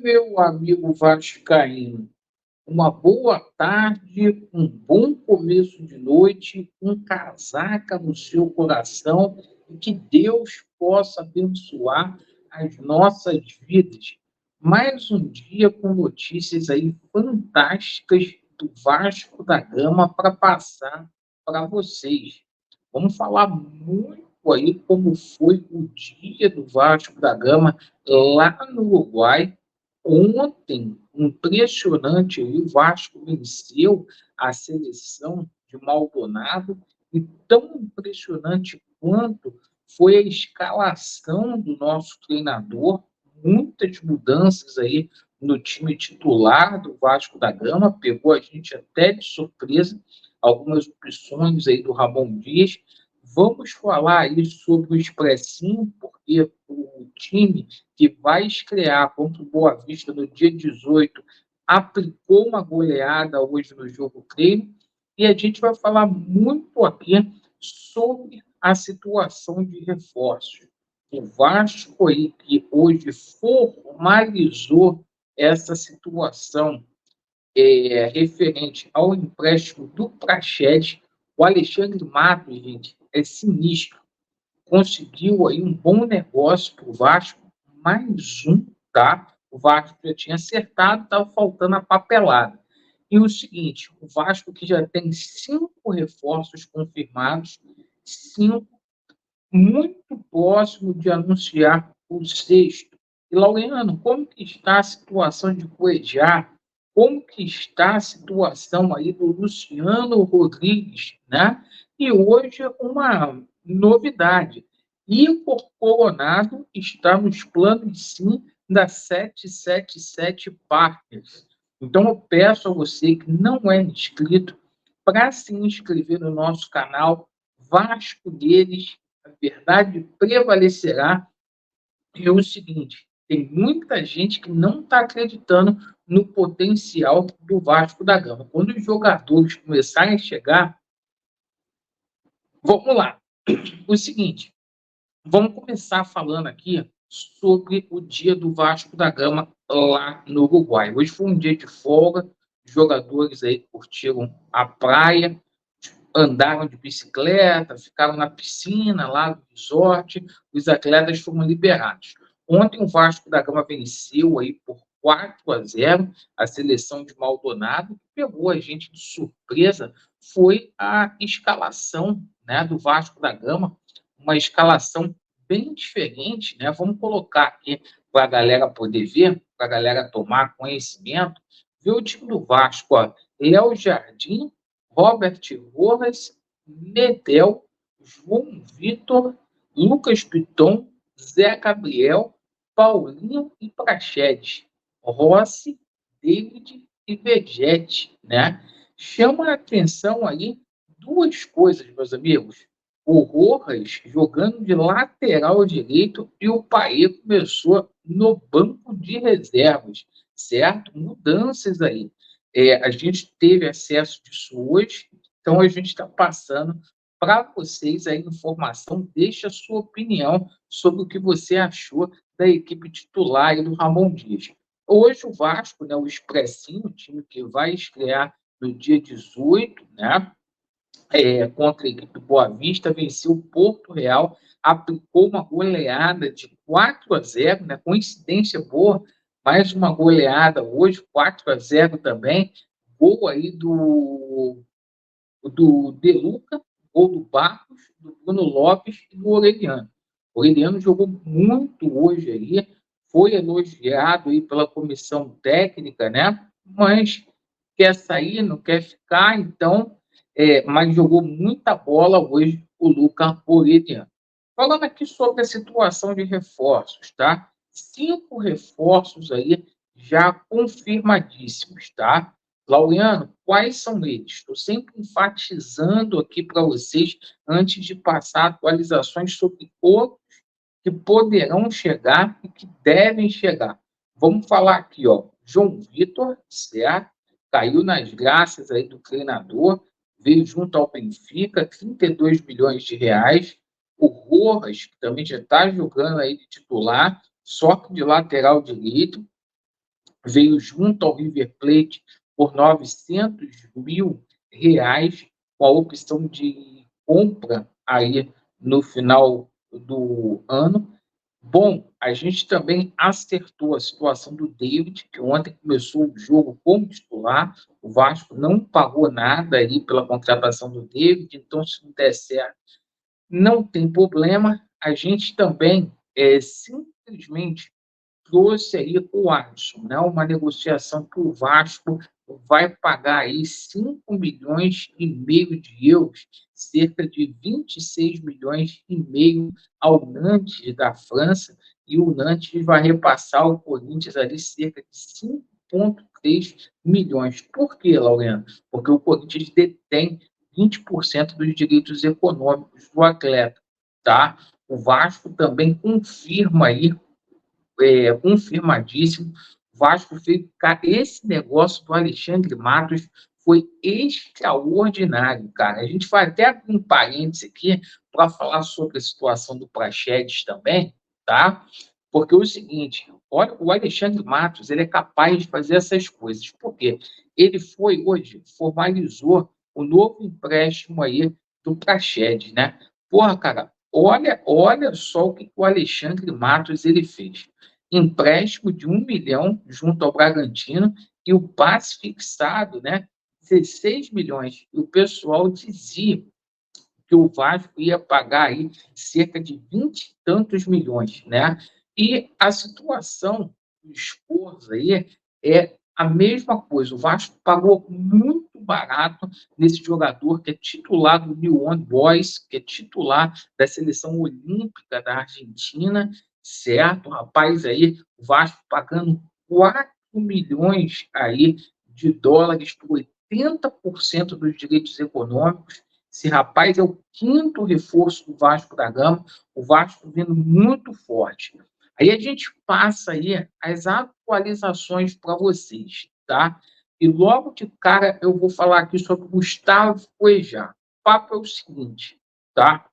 Meu amigo vascaíno, uma boa tarde, um bom começo de noite, um casaca no seu coração e que Deus possa abençoar as nossas vidas. Mais um dia com notícias aí fantásticas do Vasco da Gama para passar para vocês. Vamos falar muito aí como foi o dia do Vasco da Gama lá no Uruguai. Ontem, impressionante, o Vasco venceu a seleção de Maldonado e tão impressionante quanto foi a escalação do nosso treinador, muitas mudanças aí no time titular do Vasco da Gama, pegou a gente até de surpresa, algumas opções aí do Ramon Dias. Vamos falar aí sobre o Expressinho, porque o time que vai estrear contra o Boa Vista no dia 18 aplicou uma goleada hoje no jogo treino, e a gente vai falar muito aqui sobre a situação de reforços. O Vasco aí, que hoje formalizou essa situação referente ao empréstimo do Praxedes, o Alexandre Matos, gente, é sinistro. Conseguiu aí um bom negócio para o Vasco, mais um, tá? O Vasco já tinha acertado, estava faltando a papelada. E o seguinte, o Vasco que já tem 5 reforços confirmados, 5, muito próximo de anunciar o sexto. E, Laureano, como que está a situação de Cuejá? Como que está a situação aí do Luciano Rodrigues, né? E hoje uma novidade. Igor Coronado está nos planos, sim, da 777 Partners. Então, eu peço a você que não é inscrito para se inscrever no nosso canal Vasco deles, a verdade prevalecerá. E é o seguinte, tem muita gente que não está acreditando no potencial do Vasco da Gama. Quando os jogadores começarem a chegar, vamos lá. O seguinte, vamos começar falando aqui sobre o dia do Vasco da Gama lá no Uruguai. Hoje foi um dia de folga, os jogadores aí curtiram a praia, andaram de bicicleta, ficaram na piscina lá do resort, os atletas foram liberados. Ontem o Vasco da Gama venceu aí por 4-0 a seleção de Maldonado, que pegou a gente de surpresa, foi a escalação, né, do Vasco da Gama, uma escalação bem diferente, né? Vamos colocar aqui para a galera poder ver, para a galera tomar conhecimento, ver o time do Vasco, ó, Léo Jardim, Robert Rojas, Medel, João Vitor, Lucas Piton, Zé Gabriel, Paulinho e Praxedes, Rossi, David e Vegete, né? Chama a atenção aí duas coisas, meus amigos. O Rojas jogando de lateral direito e o Paê começou no banco de reservas, certo? Mudanças aí. A gente teve acesso disso hoje, então a gente está passando para vocês a informação. Deixa a sua opinião sobre o que você achou da equipe titular e do Ramon Dias. Hoje o Vasco, né, o Expressinho, o time que vai estrear no dia 18, né, contra a equipe do Boa Vista, venceu o Porto Real, aplicou uma goleada de 4-0, né? Coincidência boa, mais uma goleada hoje, 4-0 também, gol aí do De Luca, gol do Barcos, do Bruno Lopes e do Orelhano. O Orelhano jogou muito hoje aí, foi elogiado aí pela comissão técnica, né? Mas quer sair, não quer ficar, então, mas jogou muita bola hoje o Luca Orelhano. Falando aqui sobre a situação de reforços, tá? 5 reforços aí já confirmadíssimos, tá? Laureano, quais são eles? Estou sempre enfatizando aqui para vocês, antes de passar atualizações sobre outros que poderão chegar e que devem chegar. Vamos falar aqui, ó, João Vitor, certo? Caiu nas graças aí do treinador, veio junto ao Benfica, 32 milhões de reais. O Rojas, que também já está jogando aí de titular, só que de lateral direito, veio junto ao River Plate por R$ 900 mil, com a opção de compra aí no final do ano. Bom, a gente também acertou a situação do David, que ontem começou o jogo como titular. O Vasco não pagou nada aí pela contratação do David, então se não der certo, não tem problema. A gente também simplesmente trouxe aí o Alisson, né? Uma negociação que o Vasco vai pagar aí 5,5 milhões de euros, cerca de 26,5 milhões ao Nantes da França, e o Nantes vai repassar ao Corinthians ali cerca de 5,3 milhões. Por quê, Laureano? Porque o Corinthians detém 20% dos direitos econômicos do atleta, tá? O Vasco também confirma aí, confirmadíssimo. Vasco fez esse negócio do Alexandre Matos foi extraordinário, cara. A gente vai até abrir um parênteses aqui para falar sobre a situação do Praxedes também, tá? Porque é o seguinte, olha, o Alexandre Matos, ele é capaz de fazer essas coisas. Por quê? Ele foi hoje, formalizou o novo empréstimo aí do Praxedes, né? Porra, cara, olha só o que o Alexandre Matos ele fez. Empréstimo de 1 milhão junto ao Bragantino e o passe fixado, né? 16 milhões. E o pessoal dizia que o Vasco ia pagar aí cerca de 20 e tantos milhões, né? E a situação do Esforço aí é a mesma coisa. O Vasco pagou muito barato nesse jogador que é titular do New Old Boys, que é titular da seleção olímpica da Argentina, certo? Rapaz, aí o Vasco pagando 4 milhões aí de dólares por 80% dos direitos econômicos. Esse rapaz é o quinto reforço do Vasco da Gama, o Vasco vindo muito forte. Aí a gente passa aí as atualizações para vocês, tá? E logo de cara eu vou falar aqui sobre o Gustavo Cuejá. O papo é o seguinte, tá?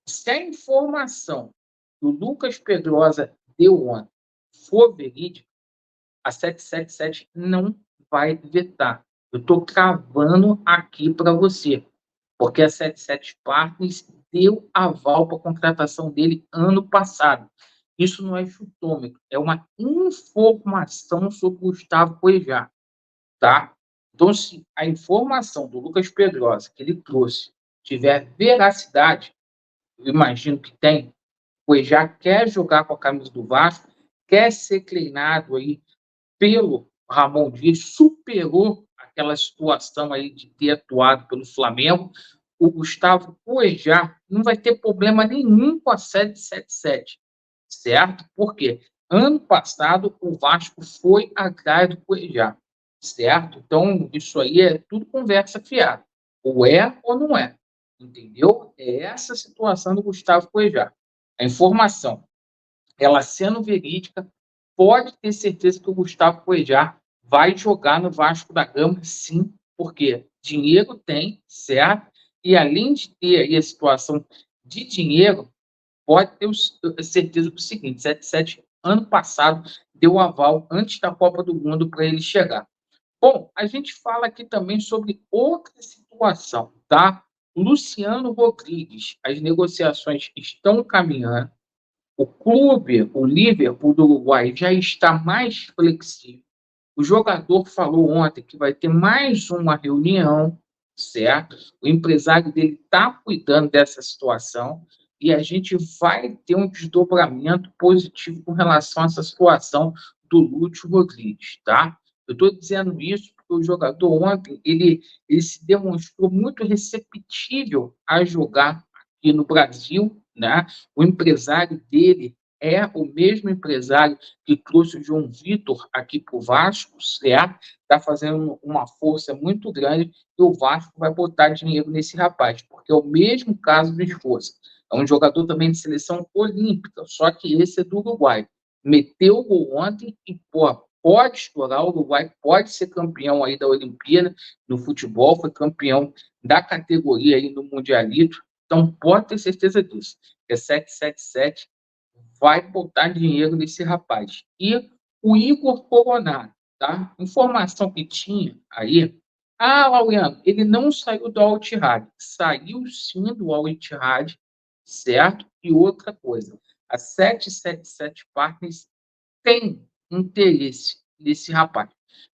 Se a informação que o Lucas Pedrosa deu ontem for verídica, a 777 não vai vetar. Eu estou cravando aqui para você, porque a 77 Partners deu aval para a contratação dele ano passado. Isso não é chutômetro, é uma informação sobre o Gustavo Cuejá, tá? Então, se a informação do Lucas Pedrosa que ele trouxe tiver veracidade, eu imagino que tem, o Cuejá quer jogar com a camisa do Vasco, quer ser treinado aí pelo Ramon Dias, superou aquela situação aí de ter atuado pelo Flamengo. O Gustavo Cuejá não vai ter problema nenhum com a 777, certo? Porque ano passado o Vasco foi atrás do Cuejá, certo? Então, isso aí é tudo conversa fiada. Ou é ou não é, entendeu? É essa a situação do Gustavo Cuejá. A informação, ela sendo verídica, pode ter certeza que o Gustavo Cuejá vai jogar no Vasco da Gama, sim, porque dinheiro tem, certo? E além de ter aí a situação de dinheiro, pode ter certeza do seguinte: 77 ano passado deu aval antes da Copa do Mundo para ele chegar. Bom, a gente fala aqui também sobre outra situação, tá? Luciano Rodrigues, as negociações estão caminhando. O clube, o Liverpool do Uruguai, já está mais flexível. O jogador falou ontem que vai ter mais uma reunião, certo? O empresário dele está cuidando dessa situação e a gente vai ter um desdobramento positivo com relação a essa situação do Lúcio Rodrigues, tá? Eu estou dizendo isso porque o jogador ontem ele se demonstrou muito receptível a jogar aqui no Brasil, né? O empresário dele é o mesmo empresário que trouxe o João Vitor aqui para o Vasco, certo? Está fazendo uma força muito grande e o Vasco vai botar dinheiro nesse rapaz, porque é o mesmo caso do Esforço. É um jogador também de seleção olímpica, só que esse é do Uruguai. Meteu o gol ontem e, pô, pode estourar, o Uruguai pode ser campeão aí da Olimpíada no futebol, foi campeão da categoria aí no Mundialito, então pode ter certeza disso. É 777 vai botar dinheiro nesse rapaz. E o Igor Coronado, tá? Informação que tinha aí. Ah, Laureano, ele não saiu do Al Ittihad. Saiu sim do Al Ittihad, certo? E outra coisa, a 777 Partners tem interesse nesse rapaz.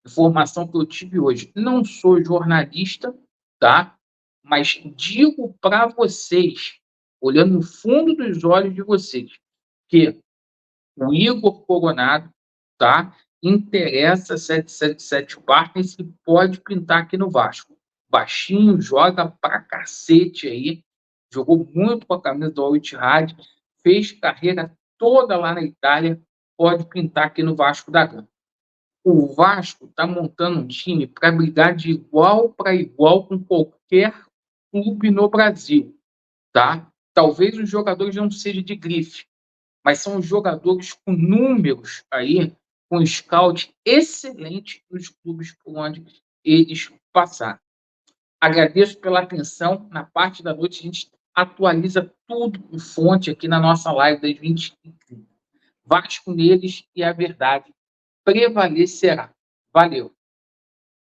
Informação que eu tive hoje. Não sou jornalista, tá? Mas digo para vocês, olhando no fundo dos olhos de vocês, que o Igor Coronado, tá? Interessa 777 Partners e pode pintar aqui no Vasco. Baixinho, joga pra cacete aí, jogou muito com a camisa do Al Ittihad, fez carreira toda lá na Itália, pode pintar aqui no Vasco da Gama. O Vasco está montando um time para brigar de igual para igual com qualquer clube no Brasil, tá? Talvez os jogadores não sejam de grife, mas são jogadores com números aí, com scout excelente nos clubes por onde eles passaram. Agradeço pela atenção. Na parte da noite, a gente atualiza tudo com fonte aqui na nossa live das 20h30. Vasco neles e a verdade prevalecerá. Valeu!